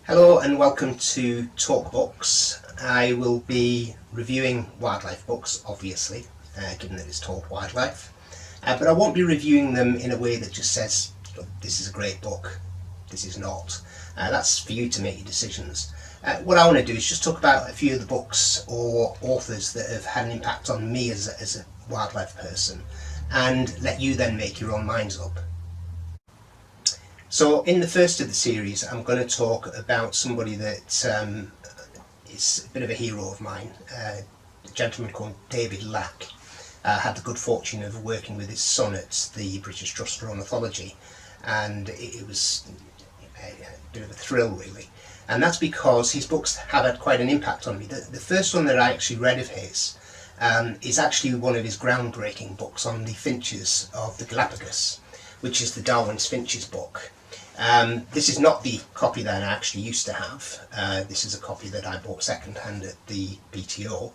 Hello and welcome to Talk Books. I will be reviewing wildlife books, obviously, given that it's called wildlife. But I won't be reviewing them in a way that just says, this is a great book, this is not. That's for you to make your decisions. What I want to do is just talk about a few of the books or authors that have had an impact on me as a wildlife person, and let you then make your own minds up. So in the first of the series, I'm going to talk about somebody that is a bit of a hero of mine, a gentleman called David Lack. I had the good fortune of working with his son at the British Trust for Ornithology, and it was a bit of a thrill, really. And that's because his books have had quite an impact on me. The first one that I actually read of his is actually one of his groundbreaking books on the finches of the Galapagos, which is the Darwins Finches book. This is not the copy that I actually used to have. This is a copy that I bought second hand at the BTO.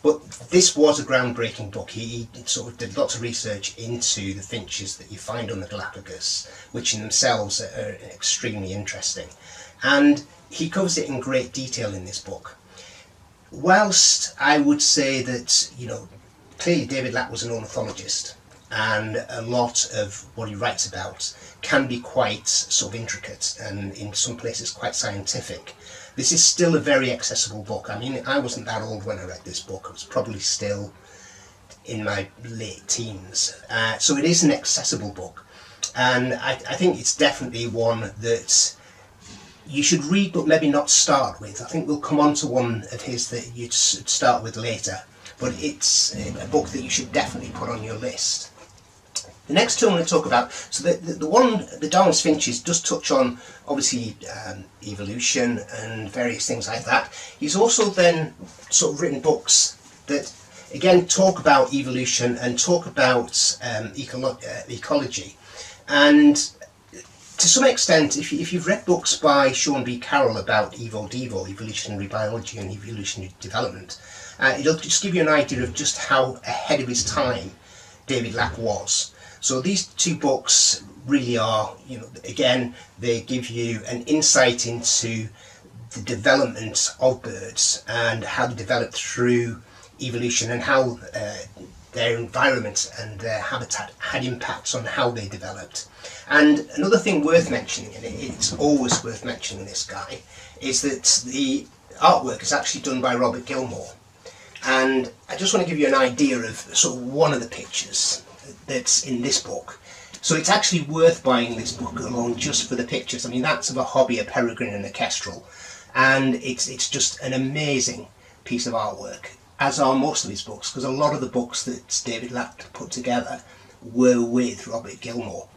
But this was a groundbreaking book. He sort of did lots of research into the finches that you find on the Galapagos, which in themselves are extremely interesting. And he covers it in great detail in this book. Whilst I would say that, clearly David Lack was an ornithologist, and a lot of what he writes about can be quite sort of intricate and in some places quite scientific. This is still a very accessible book. I mean, I wasn't that old when I read this book. I was probably still in my late teens. So it is an accessible book, and I think it's definitely one that you should read but maybe not start with. I think we'll come on to one of his that you'd start with later, but it's a book that you should definitely put on your list. The next two I'm going to talk about, so the Darwin's Finches does touch on, obviously, evolution and various things like that. He's also then sort of written books that, again, talk about evolution and talk about ecology. And to some extent, if you've read books by Sean B. Carroll about Evo-Devo, evolutionary biology and evolutionary development, it'll just give you an idea of just how ahead of his time David Lack was. So these two books really are, again, they give you an insight into the development of birds and how they developed through evolution and how their environment and their habitat had impacts on how they developed. And another thing worth mentioning, and it's always worth mentioning this guy, is that the artwork is actually done by Robert Gilmore. And I just want to give you an idea of sort of one of the pictures that's in this book. So it's actually worth buying this book alone just for the pictures. I mean, that's of a hobby, a peregrine and a kestrel, and it's just an amazing piece of artwork, as are most of his books, because a lot of the books that David Lack put together were with Robert Gilmore.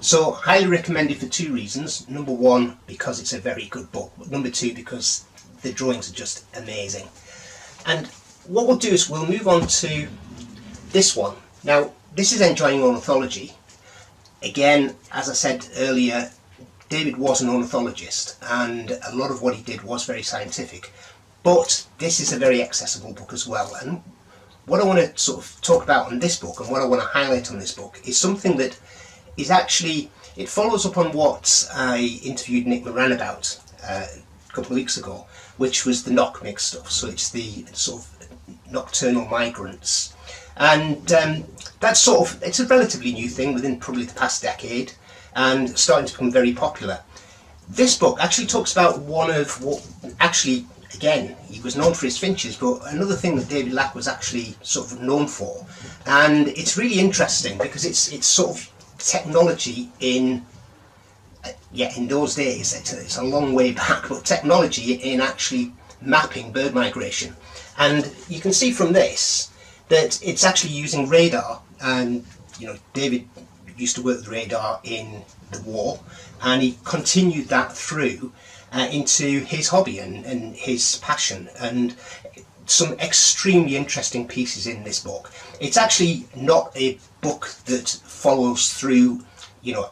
So highly recommended for two reasons. Number one, because it's a very good book, but number two, because the drawings are just amazing. And what we'll do is we'll move on to this one. Now, this is Enjoying Ornithology. Again, as I said earlier, David was an ornithologist, and a lot of what he did was very scientific. But this is a very accessible book as well. And what I want to sort of talk about on this book, and what I want to highlight on this book, is something that is actually, it follows up on what I interviewed Nick Moran about a couple of weeks ago, which was the knock-mix stuff. So it's the sort of nocturnal migrants. And that's sort of, it's a relatively new thing within probably the past decade and starting to become very popular. This book actually talks about one of what, actually, again, he was known for his finches, but another thing that David Lack was actually sort of known for. And it's really interesting because it's sort of technology in those days, it's a long way back, but technology in actually mapping bird migration. And you can see from this that it's actually using radar, and David used to work with radar in the war, and he continued that through into his hobby and his passion, and some extremely interesting pieces in this book. It's actually not a book that follows through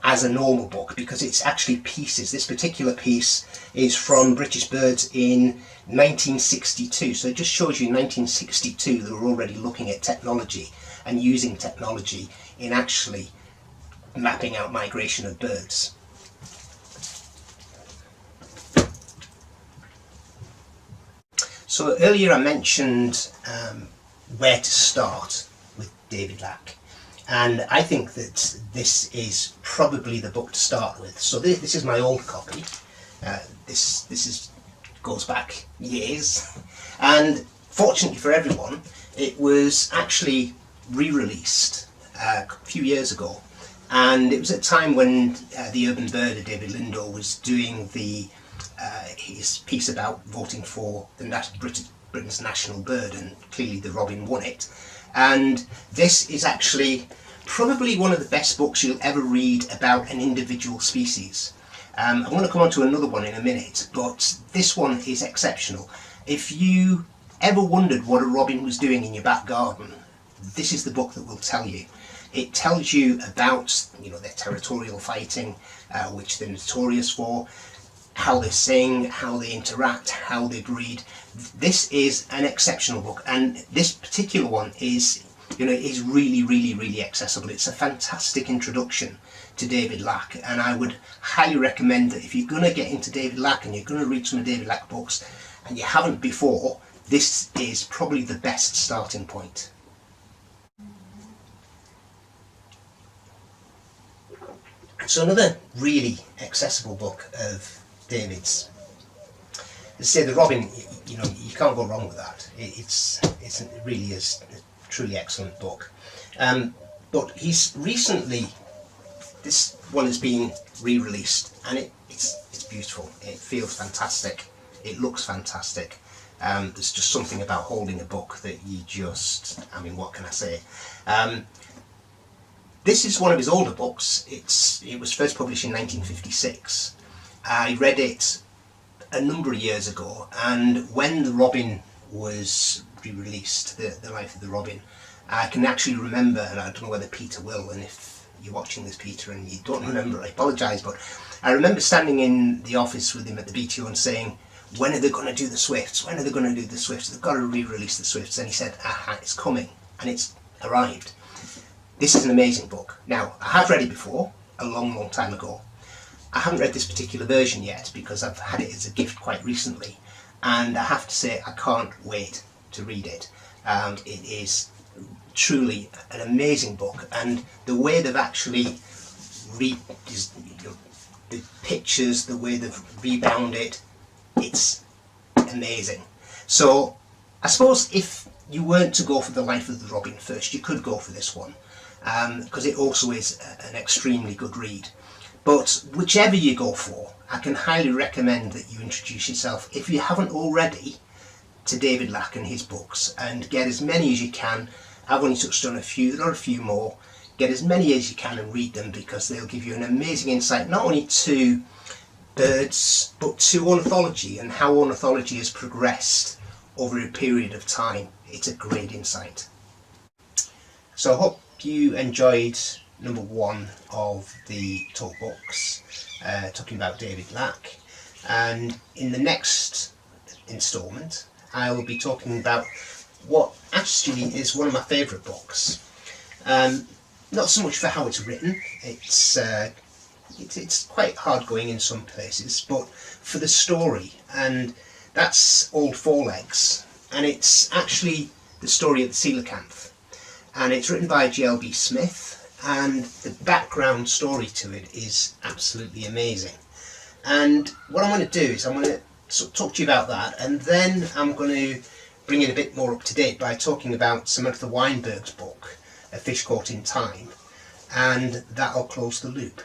as a normal book, because it's actually pieces. This particular piece is from British Birds in 1962, so it just shows you in 1962 they were already looking at technology and using technology in actually mapping out migration of birds. So earlier I mentioned where to start with David Lack, and I think that this is probably the book to start with. So this is my old copy. This goes back years, and fortunately for everyone, it was actually re-released a few years ago, and it was at a time when the urban birder David Lindor was doing his piece about voting for Britain's national bird, and clearly the robin won it. And this is actually probably one of the best books you'll ever read about an individual species. I'm going to come on to another one in a minute, but this one is exceptional. If you ever wondered what a robin was doing in your back garden, this is the book that will tell you. It tells you about, their territorial fighting, which they're notorious for, how they sing, how they interact, how they breed. This is an exceptional book, and this particular one is really, really, really accessible. It's a fantastic introduction to David Lack, and I would highly recommend that if you're going to get into David Lack and you're going to read some of David Lack books and you haven't before, this is probably the best starting point. So another really accessible book of David's. As I say, the Robin, you can't go wrong with that. It really is a truly excellent book. But he's recently, this one has been re-released, and it's beautiful. It feels fantastic. It looks fantastic. There's just something about holding a book that what can I say? This is one of his older books. It was first published in 1956. I read it a number of years ago, and when The Robin was re-released, the Life of the Robin, I can actually remember, and I don't know whether Peter will, and if you're watching this, Peter, and you don't remember, I apologise, but I remember standing in the office with him at the BTO and saying, when are they going to do the Swifts? When are they going to do the Swifts? They've got to re-release the Swifts. And he said, it's coming, and it's arrived. This is an amazing book. Now, I have read it before, a long, long time ago. I haven't read this particular version yet because I've had it as a gift quite recently, and I have to say I can't wait to read it. It is truly an amazing book, and the way they've actually the pictures, the way they've rebound it, it's amazing. So I suppose if you weren't to go for The Life of the Robin first, you could go for this one, because it also is an extremely good read. But whichever you go for, I can highly recommend that you introduce yourself, if you haven't already, to David Lack and his books, and get as many as you can. I've only touched on a few, there are a few more. Get as many as you can and read them, because they'll give you an amazing insight not only to birds but to ornithology and how ornithology has progressed over a period of time. It's a great insight. So I hope you enjoyed number one of the talk books, talking about David Lack, and in the next instalment I will be talking about what actually is one of my favourite books. Not so much for how it's written, it's quite hard going in some places, but for the story, and that's Old Forelegs, and it's actually the story of the coelacanth, and it's written by G.L.B. Smith, and the background story to it is absolutely amazing. And what I'm going to do is I'm going to talk to you about that, and then I'm going to bring it a bit more up to date by talking about Samantha Weinberg's book, A Fish Caught in Time, and that'll close the loop.